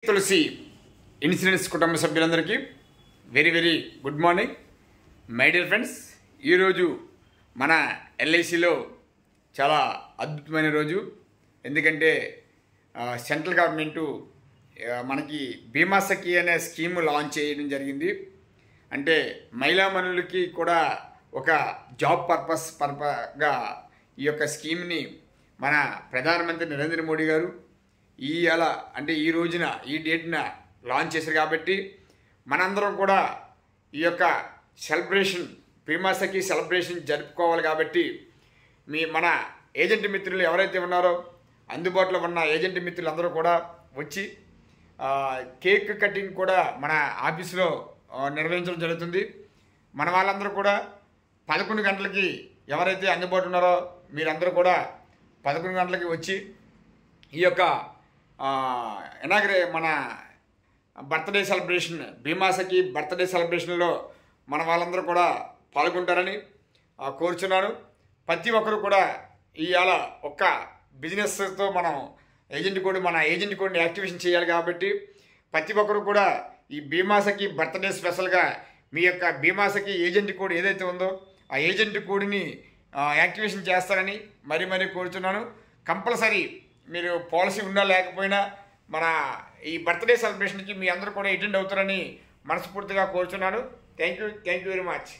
తులసి insurance కుటుంబ సభ్యులందరికీ very very good morning my dear friends. ఈరోజు మన ఎల్ఐసిలో చాలా అద్భుతమైన రోజు. ఎందుకంటే సెంట్రల్ గవర్నమెంటు మనకి బీమా సఖి అనే స్కీమ్ లాంచ్ చేయడం జరిగింది. అంటే మహిళామణులకి కూడా ఒక జాబ్ పర్పస్గా ఈ యొక్క స్కీమ్ని మన ప్రధానమంత్రి నరేంద్ర మోడీ గారు ఈ రోజున ఈ డేట్న లాంచ్ చేశారు. కాబట్టి మనందరం కూడా ఈ యొక్క సెలబ్రేషన్ బీమా సఖి సెలబ్రేషన్ జరుపుకోవాలి. కాబట్టి మన ఏజెంట్ మిత్రులు ఎవరైతే ఉన్నారో అందుబాటులో ఉన్న ఏజెంట్ మిత్రులు అందరూ కూడా వచ్చి కేక్ కటింగ్ కూడా మన ఆఫీసులో నిర్వహించడం జరుగుతుంది. మన వాళ్ళందరూ కూడా 11 గంటలకి ఎవరైతే అందుబాటులో ఉన్నారో మీరందరూ కూడా 11 గంటలకి వచ్చి ఈ యొక్క మన బర్త్డే సెలబ్రేషన్ బీమా సఖి బర్త్డే సెలబ్రేషన్లో మన వాళ్ళందరూ కూడా పాల్గొంటారని కోరుచున్నాను. ప్రతి ఒక్కరు కూడా ఇవాళ ఒక్క బిజినెస్తో మనం మన ఏజెంట్ కోడ్ని యాక్టివేషన్ చేయాలి. కాబట్టి ప్రతి ఒక్కరు కూడా ఈ బీమా సఖి బర్త్డే స్పెషల్గా మీ యొక్క బీమా సఖి ఏజెంట్ కోడ్ ఏదైతే ఉందో ఆ ఏజెంట్ కోడ్ని యాక్టివేషన్ చేస్తారని మరీ కోరుచున్నాను. కంపల్సరీ మీరు పాలసీ ఉన్నా లేకపోయినా మన ఈ బర్త్డే సెలబ్రేషన్కి మీ అందరూ కూడా అటెండ్ అవుతారని మనస్ఫూర్తిగా కోరుచున్నాను. Thank you very much.